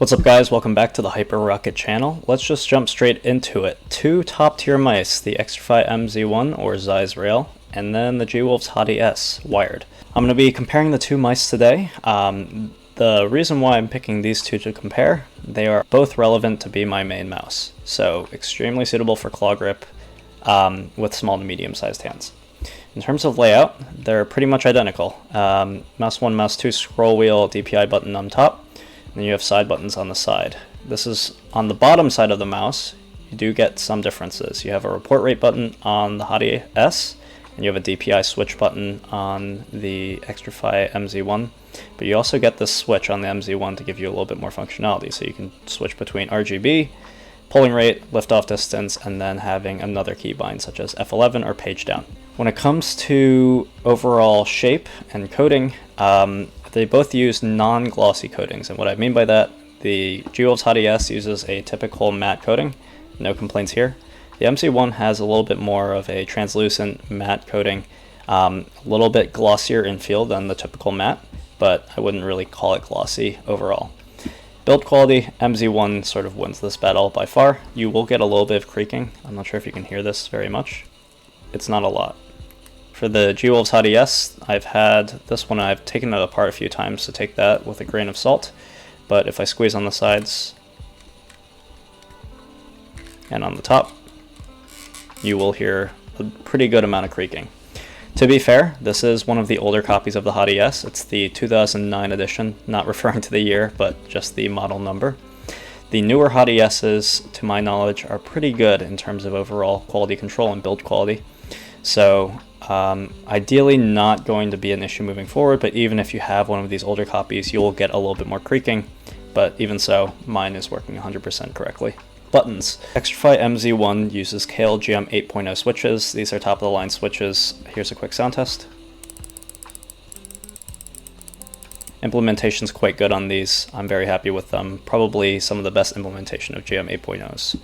What's up guys, welcome back to the Hyper Rocket channel. Let's just jump straight into it. Two top tier mice, the Xtrfy MZ1 or Zeiss Rail, and then the G-Wolf's Hati-S wired. I'm going to be comparing the two mice today. The reason why I'm picking these two to compare, they are both relevant to be my main mouse. So extremely suitable for claw grip with small to medium sized hands. In terms of layout, they're pretty much identical. Mouse 1, mouse 2, scroll wheel, DPI button on top. Then you have side buttons on the side. This is on the bottom side of the mouse. You do get some differences. You have a report rate button on the Hati-S, and you have a DPI switch button on the Xtrfy MZ1. But you also get this switch on the MZ1 to give you a little bit more functionality. So you can switch between RGB, polling rate, liftoff distance, and then having another keybind such as F11 or page down. When it comes to overall shape and coating, they both use non-glossy coatings, and what I mean by that, the G-Wolf's Hati-S uses a typical matte coating, no complaints here. The MZ1 has a little bit more of a translucent matte coating, a little bit glossier in feel than the typical matte, but I wouldn't really call it glossy overall. Build quality, MZ1 sort of wins this battle by far. You will get a little bit of creaking. I'm not sure if you can hear this very much. It's not a lot. For the G-Wolf's Hati-S, I've had this one, I've taken it apart a few times, so take that with a grain of salt. But if I squeeze on the sides and on the top, you will hear a pretty good amount of creaking. To be fair, this is one of the older copies of the Hati-S. It's the 2009 edition, not referring to the year, but just the model number. The newer Hati-S's, to my knowledge, are pretty good in terms of overall quality control and build quality. So ideally not going to be an issue moving forward, but even if you have one of these older copies, you'll get a little bit more creaking, but even so, mine is working 100% correctly. Buttons. Xtrfy MZ1 uses KLGM 8.0 switches. These are top of the line switches. Here's a quick sound test. Implementation's quite good on these. I'm very happy with them. Probably some of the best implementation of GM 8.0s.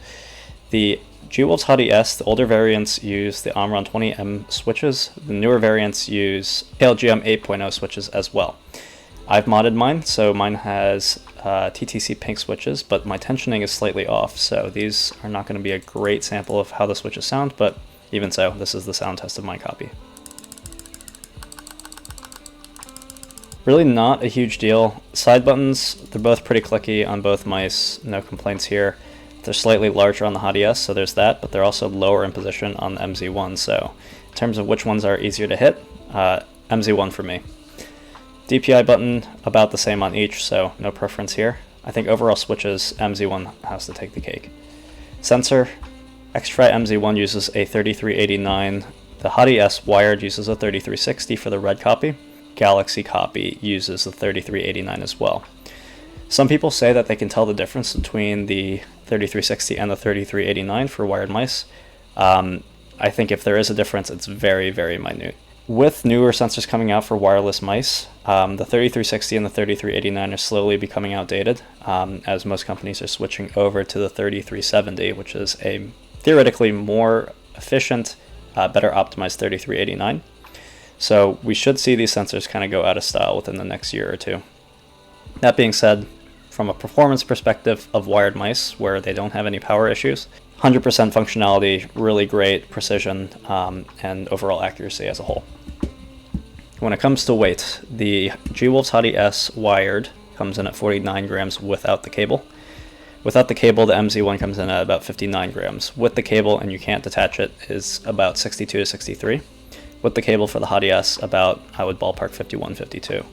The G-Wolf's Hati-S, the older variants use the Omron 20M switches. The newer variants use KLGM 8.0 switches as well. I've modded mine, so mine has TTC pink switches, but my tensioning is slightly off, so these are not going to be a great sample of how the switches sound, but even so, this is the sound test of my copy. Really not a huge deal. Side buttons, they're both pretty clicky on both mice, no complaints here. They're slightly larger on the Hati-S, so there's that, but they're also lower in position on the MZ1, so in terms of which ones are easier to hit, MZ1 for me. DPI button, about the same on each, so no preference here. I think overall switches, MZ1 has to take the cake. Sensor, Xtrfy MZ1 uses a 3389, the Hati-S wired uses a 3360 for the red copy, Galaxy copy uses the 3389 as well. Some people say that they can tell the difference between the 3360 and the 3389 for wired mice. I think if there is a difference, it's very, very minute. With newer sensors coming out for wireless mice, the 3360 and the 3389 are slowly becoming outdated, as most companies are switching over to the 3370, which is a theoretically more efficient, better optimized 3389. So we should see these sensors kind of go out of style within the next year or two. That being said, from a performance perspective of wired mice, where they don't have any power issues, 100% functionality, really great precision, and overall accuracy as a whole. When it comes to weight, the G-Wolf's Hati-S wired comes in at 49 grams without the cable. Without the cable, the MZ1 comes in at about 59 grams. With the cable, and you can't detach it, is about 62 to 63. With the cable for the Hati-S, about, I would ballpark 51, 52.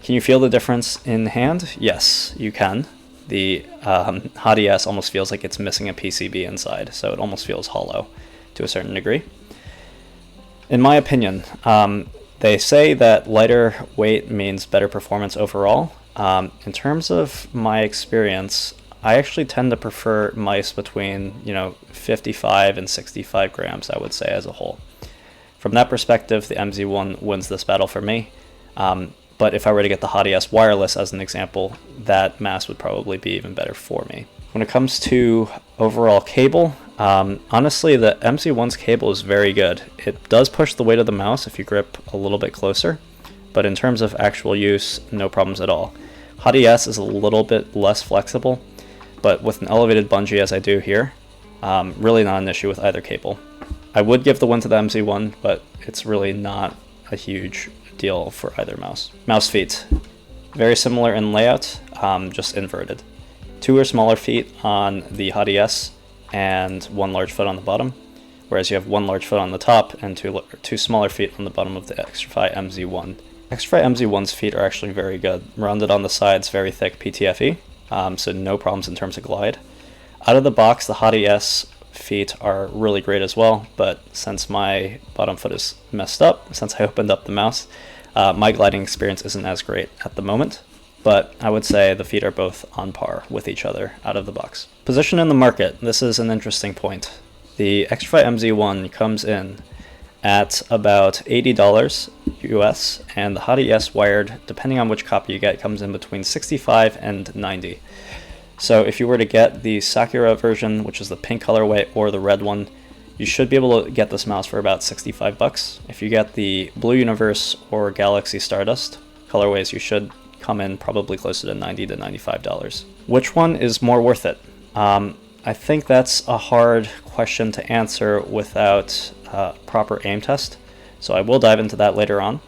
Can you feel the difference in hand? Yes, you can. The Hati-S almost feels like it's missing a PCB inside, so it almost feels hollow to a certain degree. In my opinion, they say that lighter weight means better performance overall. In terms of my experience, I actually tend to prefer mice between 55 and 65 grams, I would say, as a whole. From that perspective, the MZ1 wins this battle for me. But if I were to get the Hati-S wireless as an example, that mass would probably be even better for me. When it comes to overall cable, honestly, the MZ1's cable is very good. It does push the weight of the mouse if you grip a little bit closer, but in terms of actual use, no problems at all. Hati-S is a little bit less flexible, but with an elevated bungee as I do here, really not an issue with either cable. I would give the win to the MZ1, but it's really not a huge deal for either mouse. Mouse feet, very similar in layout, just inverted. 2 or smaller feet on the Hati-S and 1 large foot on the bottom, whereas you have 1 large foot on the top and 2 smaller feet on the bottom of the Xtrfy MZ1. Xtrfy MZ1's feet are actually very good. Rounded on the sides, very thick PTFE, so no problems in terms of glide. Out of the box, the Hati-S feet are really great as well, but since my bottom foot is messed up, since I opened up the mouse, my gliding experience isn't as great at the moment, but I would say the feet are both on par with each other out of the box. Position in the market, this is an interesting point. The Xtrfy MZ1 comes in at about $80 US, and the Hati-S wired, depending on which copy you get, comes in between $65 and $90. So if you were to get the Sakura version, which is the pink colorway, or the red one, you should be able to get this mouse for about 65 bucks. If you get the Blue Universe or Galaxy Stardust colorways, you should come in probably closer to $90 to $95. Which one is more worth it? I think that's a hard question to answer without a proper aim test, so I will dive into that later on.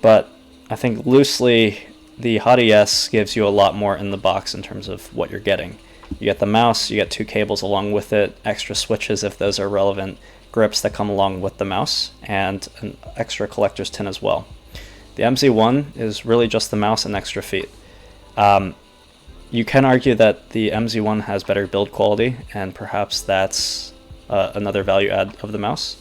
But I think loosely, the Hati-S gives you a lot more in the box in terms of what you're getting. You get the mouse, you get 2 cables along with it, extra switches if those are relevant, grips that come along with the mouse, and an extra collector's tin as well. The MZ1 is really just the mouse and extra feet. You can argue that the MZ1 has better build quality, and perhaps that's another value add of the mouse.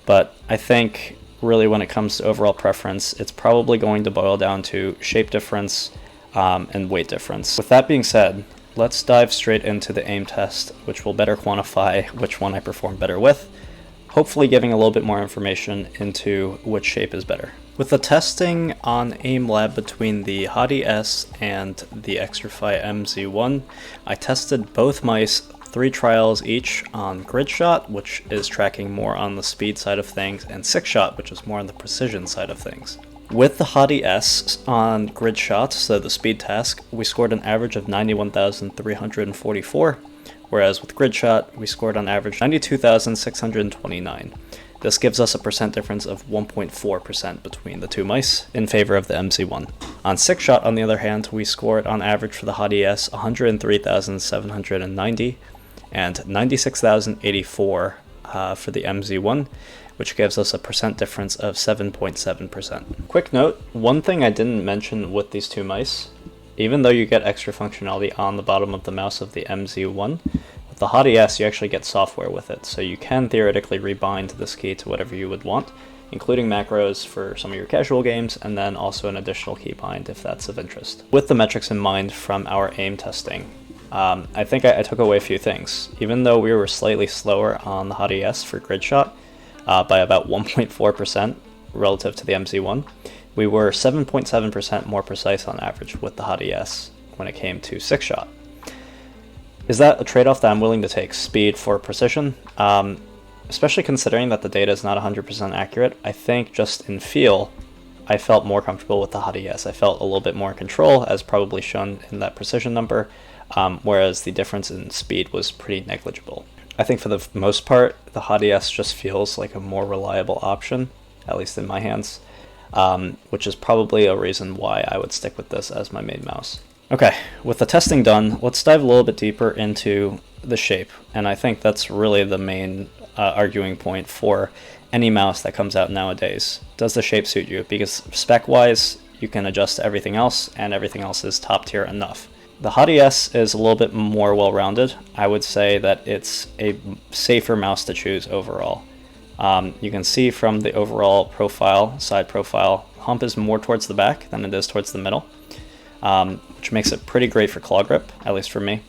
But I think really when it comes to overall preference, it's probably going to boil down to shape difference and weight difference. With that being said, let's dive straight into the aim test, which will better quantify which one I perform better with, hopefully giving a little bit more information into which shape is better. With the testing on AimLab between the Hati-S and the Xtrfy MZ1, I tested both mice 3 trials each on grid shot, which is tracking more on the speed side of things, and 6 shot, which is more on the precision side of things. With the Hati-S on grid shot, so the speed task, we scored an average of 91,344, whereas with grid shot, we scored on average 92,629. This gives us a percent difference of 1.4% between the 2 mice in favor of the MZ1. On 6 shot, on the other hand, we scored on average for the Hati-S 103,790 and 96,084 for the MZ1, which gives us a percent difference of 7.7%. Quick note, one thing I didn't mention with these 2 mice, even though you get extra functionality on the bottom of the mouse of the MZ1, with the Hati-S you actually get software with it, so you can theoretically rebind this key to whatever you would want, including macros for some of your casual games, and then also an additional keybind if that's of interest. With the metrics in mind from our aim testing, I think I took away a few things. Even though we were slightly slower on the Hati-S for grid shot, by about 1.4% relative to the MZ1, we were 7.7% more precise on average with the Hati-S when it came to 6 shot. Is that a trade-off that I'm willing to take, speed for precision? Especially considering that the data is not 100% accurate, I think just in feel, I felt more comfortable with the Hati-S. I felt a little bit more in control, as probably shown in that precision number, whereas the difference in speed was pretty negligible. I think for the most part, the Hati-S just feels like a more reliable option, at least in my hands, which is probably a reason why I would stick with this as my main mouse. Okay, with the testing done, let's dive a little bit deeper into the shape, and I think that's really the main arguing point for any mouse that comes out nowadays. Does the shape suit you? Because spec-wise, you can adjust to everything else, and everything else is top tier enough. The Hati-S is a little bit more well-rounded. I would say that it's a safer mouse to choose overall. You can see from the overall profile, side profile, hump is more towards the back than it is towards the middle, which makes it pretty great for claw grip, at least for me.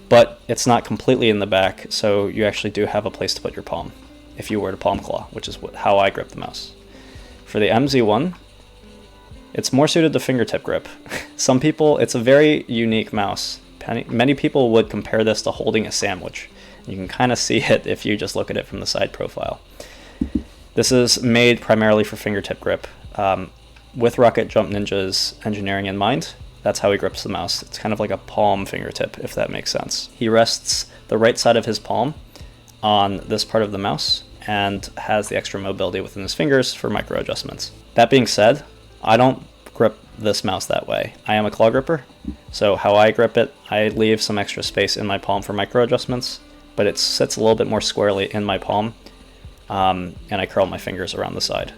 But it's not completely in the back, so you actually do have a place to put your palm if you were to palm claw, which is how I grip the mouse. For the MZ1, it's more suited to fingertip grip. Some people, it's a very unique mouse. Many people would compare this to holding a sandwich. You can kind of see it if you just look at it from the side profile. This is made primarily for fingertip grip. With Rocket Jump Ninja's engineering in mind, That's how he grips the mouse. It's kind of like a palm fingertip, if that makes sense. He rests the right side of his palm on this part of the mouse and has the extra mobility within his fingers for micro adjustments. That being said, I don't grip this mouse that way. I am a claw gripper, so how I grip it, I leave some extra space in my palm for micro adjustments, but it sits a little bit more squarely in my palm, and I curl my fingers around the side.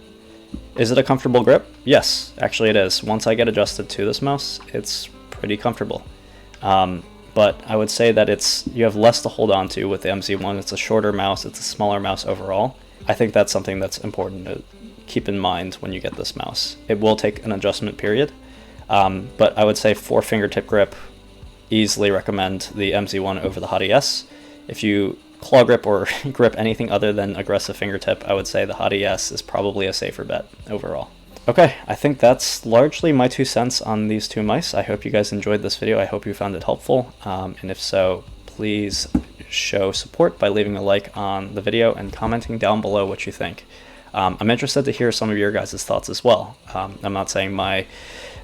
Is it a comfortable grip? Yes, actually it is. Once I get adjusted to this mouse, it's pretty comfortable. But I would say that you have less to hold on to with the MZ1. It's a shorter mouse, it's a smaller mouse overall. I think that's something that's important to keep in mind when you get this mouse. It will take an adjustment period, but I would say for fingertip grip, easily recommend the MZ1 over the Hati-S. If you claw grip or grip anything other than aggressive fingertip, I would say the Hati-S is probably a safer bet overall. Okay, I think that's largely my 2 cents on these two mice. I hope you guys enjoyed this video. I hope you found it helpful, and if so, please show support by leaving a like on the video and commenting down below what you think. I'm interested to hear some of your guys' thoughts as well. I'm not saying my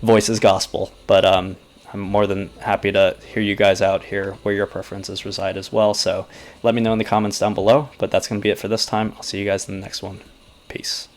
voice is gospel, but I'm more than happy to hear you guys out here where your preferences reside as well. So let me know in the comments down below, but that's going to be it for this time. I'll see you guys in the next one. Peace.